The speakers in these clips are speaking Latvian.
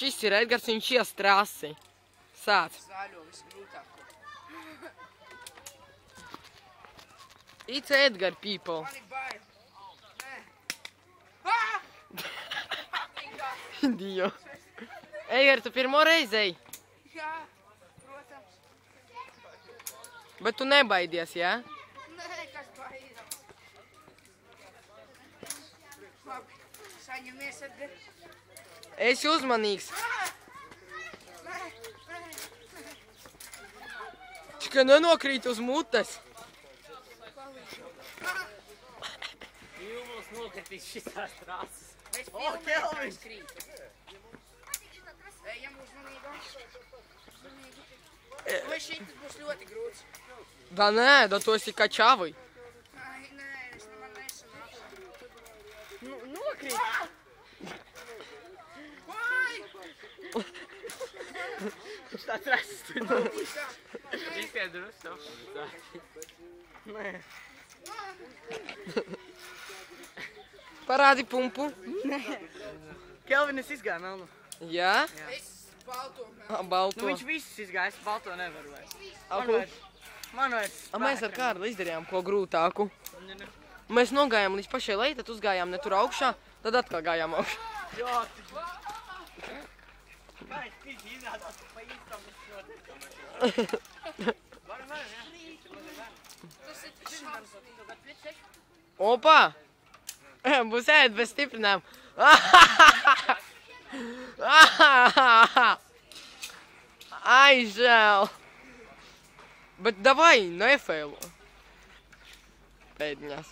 šis ir Edgars, viņš iestrāsi. Sāc. Zaļo visgrūtāko. It's Edgar, people. Man ir bail. Nē. Dio. Edgar, tu pirmo reizi ej? Jā, protams. Bet tu nebaidies, jā? Nē, kas baidās. Labi, saņemies, Edgar. Esi uzmanīgs. Tikai nenokrīt uz mutes. Jūmos nokritīs šitās trāsas. Es filmēju, kā es krītu. Ejam uzmanīgā. Vai šitas būs ļoti grūts? Da nē, da tu esi kā čavai. Ai, nē, es man nesanāšu. Nokrīt. Vai! Tāds reses tu Visā. Tikai drusku apstāti. Nē. Parādi pumpu. Kelvin, es izgāju melnu. Jā? Es balto mēlu. Balto. Nu viņš visus izgāja, es balto nevaru vairs. Man vairs Mēs ar Kārli izdarījām ko grūtāku. Ne. Mēs nogājām līdz pašai lejai, tad uzgājām ne tur augšā, tad atkal gājām augšā. Jā, kā es pīdzi iznādās pa īstam uz šo te. Varam, jā? Tas ir šāds. Opa! Būs ēd bez stiprinām. Ai, žēl. Bet davai, nefeilo. Pēdiņās.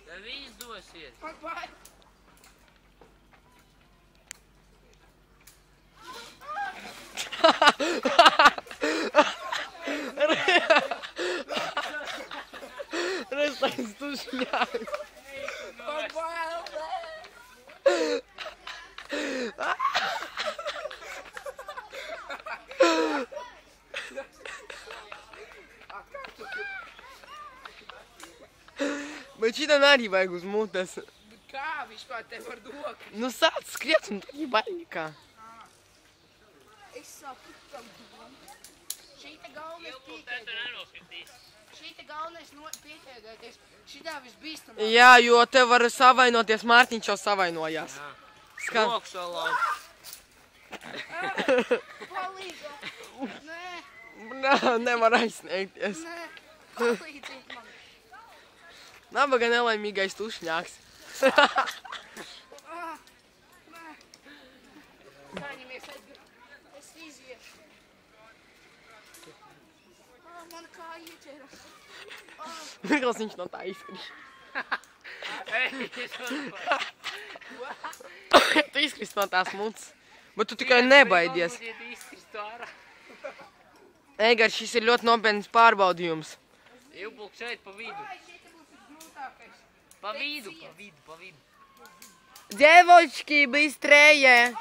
Tev izdosies. Man bail. Restais tušņāk. Man bail. Bet šitam arī vajag uz mutes. Kā vispār te var dokt? Nu sāc skriet un tad baļņikā. Es saprotu, tam domu. Šīta galvenais pieķēdēties. Šīta galvenais pieķēdēties. Šitā visbīstamāk. Jā, jo te var savainoties, Mārtiņš jau savainojās. Skan. Rokas vēl lauz. Palīgā. Nē, Nē, nevar aizsniegties. nē. Palīdziet man. Nabaga nelaimīgais tušņāks. Nē. Saņemies, Edgar. Es iziešu. Man kā ieķera. Mirklis viņš no tā izkrīt. Ej, es varu. Tu izkrist no tās mutes. Bet tu tikai nebaidies. Varbūt izkrist ārā. Eigar, šis ir ļoti nopietns pārbaudījums. Ilbulk šeit pa vidu. Ai, šita būs grūtākais. Pa vidu, pa vidu, pa vidu. Девочки, быстрее!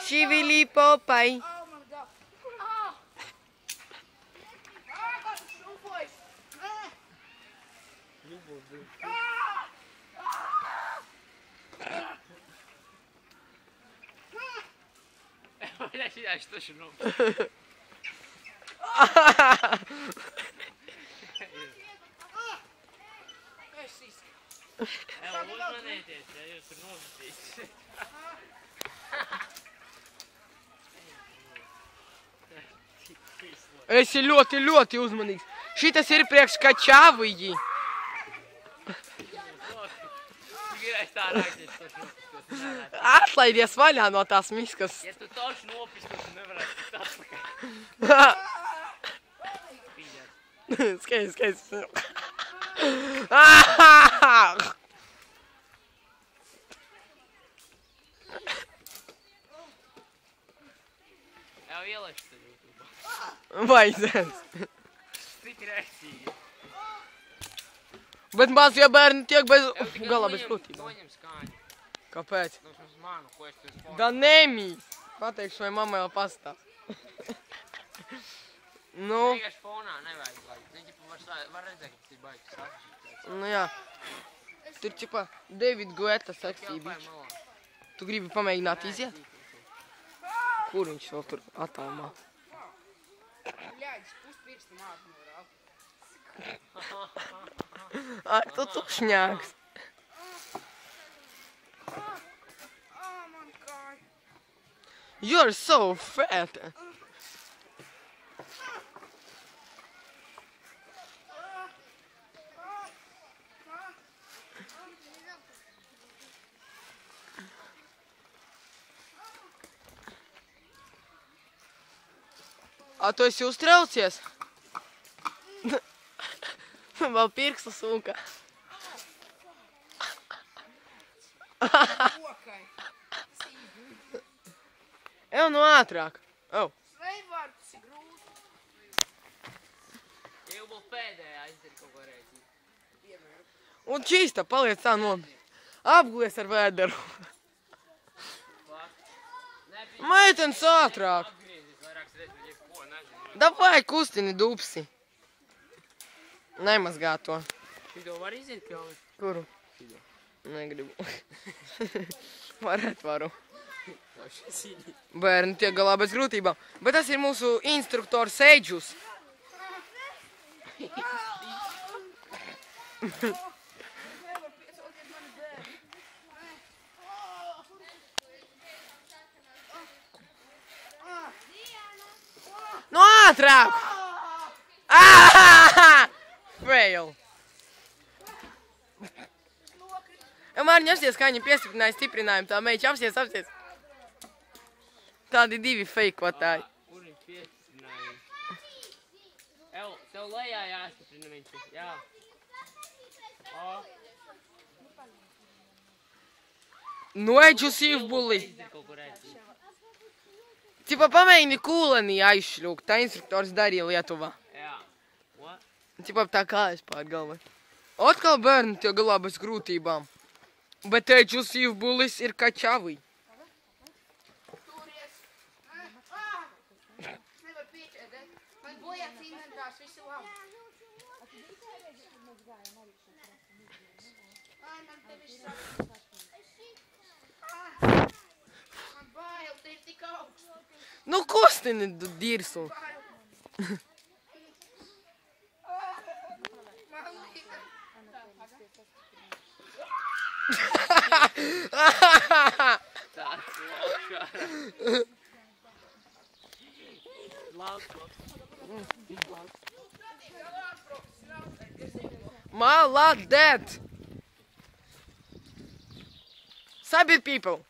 Шевели попой. Oh, man God. Kāds šūpojas. Nē. Bля, я что ж ну. Es izskatu. Uzmanēties, ja jūs tur nozitīs. Esi ļoti, ļoti uzmanīgs. Šitas ir priekš kačāviji. Tikai tā rākties, tas nopistos. Atlaidies vaļā no tās miskas. Ja tu toši nopistos, tu nevarētu tikt atpakaļ. Pīdēt. Skaties. Jau ielaišu tad YouTube. Vajadzēs. Tik rēcīgi. Bet mazie bērni tiek bez Jau tikai galā bez krūtībām. noņem skaņu. Kāpēc? Nu, uz manu, ko es tu esi Da nemīs. Pateikšu, vai mammai vēl pastāv. Nu, Vienkārši fonā nevajag, lai viņi var redzēt, ka tas ir baigs sašķīt. nu jā. Tur čipa David Guetta seksī Jāpāj bičs. malā. Tu gribi pamēģināt iziet? kur viņš vēl tur attālumā. Bļaģis, puspirksti nāk no rāva. Ak, tu tušņāks. Man kāja. You're so fat. A, tu esi uztraucies? Vēl pirkstu sūka. Kokai. Ev, nu ātrāk. Ev. Sveivar, tas ir grūti. Jau būs pēdējā, izdari kaut ko reizi. Un čīsta, paliec tā apglies ar vēderu. Meitenes ātrāk. Apgriezis vairākas reizes, bet jebko nezinu. Davai kustini dupsi. Nemazgā to. Šito var iziet, Kļovi? Kuru? Negribu. Varu. Bērni tiek galā bez grūtībām. Bet tas ir mūsu instruktors Eidžus. Nevar piecelties mani bērni. Nu ātrāk! Fail. Māri ņemsies, kā viņi piestiprināja stiprinājumu. Tā meiķa apsies. Tādi divi feikotāji. Kur viņš piestiprināja? Ev, tev lejā jāstiprina viņš. Jā. O. Nu, Eidžus īvbuli. Izdari kaut ko reizi. Tipa pamēģini kūlenī aizšļūkt. Tā instruktors darīja Lietuvā. Jā. What? Tipa tā kājas pār galvai. Atkal bērni tiek galā bez grūtībām. Bet Eidžus īvbulis ir kačavī. Turies. Es nevaru pieķēdēt. Man bojāts inventārs, visu labi. Man te viss saka. Man bail, te ir tik augsts. Nu, kustini dirsu. Bail. Man līga. Tāds labs. Молодец! Sabir people.